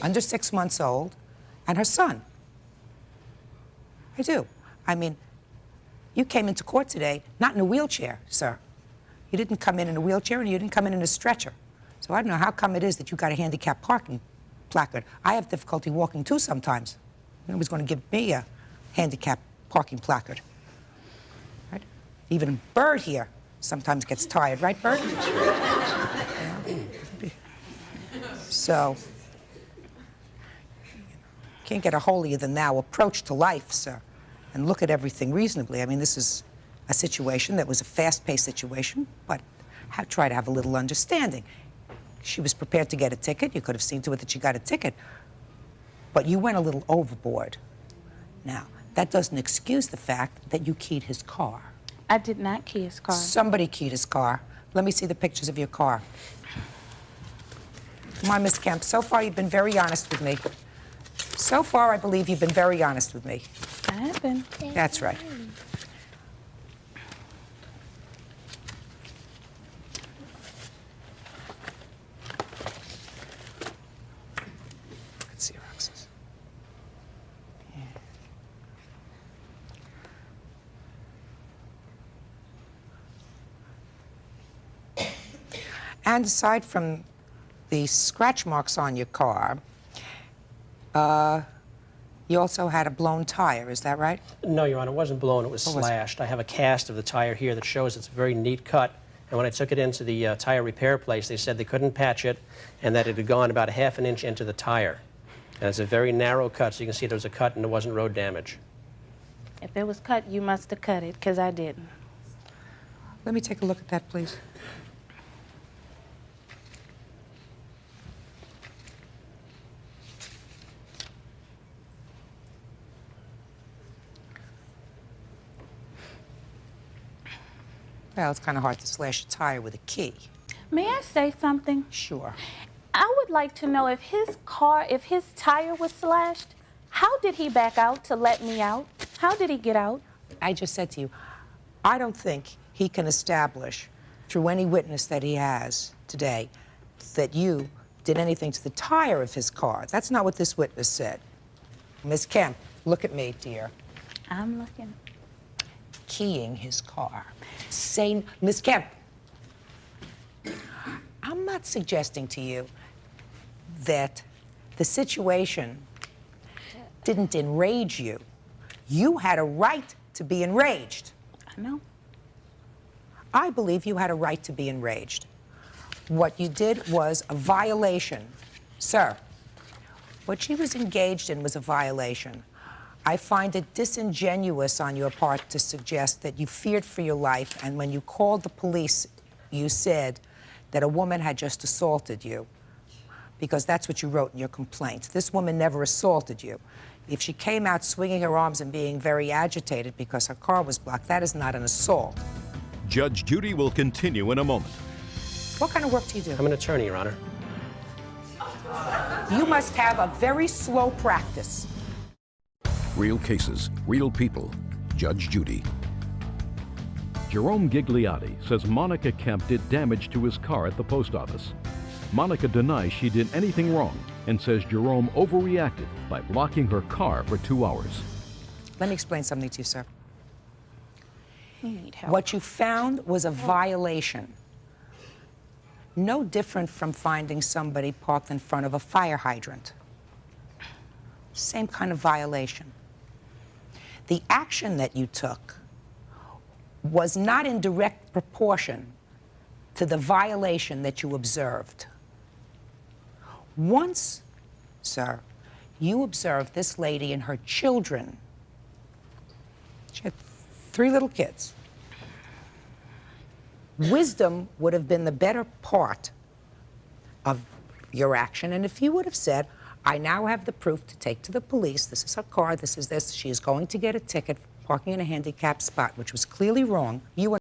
under 6 months old, and her son. I do. I mean, you came into court today not in a wheelchair, sir. You didn't come in a wheelchair, and you didn't come in a stretcher. So I don't know how come it is that you got a handicap parking placard. I have difficulty walking, too, sometimes. Nobody's going to give me a handicap parking placard. Right? Even a bird here sometimes gets tired, right, Bird? So, can't get a holier-than-thou approach to life, sir, and look at everything reasonably. I mean, this is a situation that was a fast-paced situation, but try to have a little understanding. She was prepared to get a ticket. You could have seen to it that she got a ticket, but you went a little overboard. Now, that doesn't excuse the fact that you keyed his car. I did not key his car. Somebody keyed his car. Let me see the pictures of your car. Come on, Miss Kemp. So far, you've been very honest with me. So far, I believe you've been very honest with me. I have been. That's right. Xeroxes. Yeah. And aside from the scratch marks on your car, you also had a blown tire, is that right? No, Your Honor, it wasn't blown, it was What was it? slashed. I have a cast of the tire here that shows it's a very neat cut. And when I took it into the tire repair place, they said they couldn't patch it and that it had gone about ½ an inch into the tire. And it's a very narrow cut, so you can see there was a cut and there wasn't road damage. If it was cut, you must have cut it, because I didn't. Let me take a look at that, please. Well, it's kind of hard to slash a tire with a key. May I say something? Sure. I would like to know if his tire was slashed, how did he back out to let me out? How did he get out? I just said to you, I don't think he can establish through any witness that he has today that you did anything to the tire of his car. That's not what this witness said. Miss Kemp, look at me, dear. I'm looking. Keying his car. Say, Miss Kemp, I'm not suggesting to you that the situation didn't enrage you. You had a right to be enraged. I know. I believe you had a right to be enraged. What you did was a violation. Sir, what she was engaged in was a violation. I find it disingenuous on your part to suggest that you feared for your life, and when you called the police, you said that a woman had just assaulted you, because that's what you wrote in your complaint. This woman never assaulted you. If she came out swinging her arms and being very agitated because her car was blocked, that is not an assault. Judge Judy will continue in a moment. What kind of work do you do? I'm an attorney, Your Honor. You must have a very slow practice. Real cases, real people. Judge Judy. Jerome Gigliotti says Monica Kemp did damage to his car at the post office. Monica denies she did anything wrong and says Jerome overreacted by blocking her car for 2 hours. Let me explain something to you, sir. We need help. What you found was a violation. No different from finding somebody parked in front of a fire hydrant. Same kind of violation. The action that you took was not in direct proportion to the violation that you observed. Once, sir, you observed this lady and her children. She had 3 little kids. Wisdom would have been the better part of your action, and if you would have said, I now have the proof to take to the police, this is her car, this is this, she is going to get a ticket for parking in a handicapped spot, which was clearly wrong, you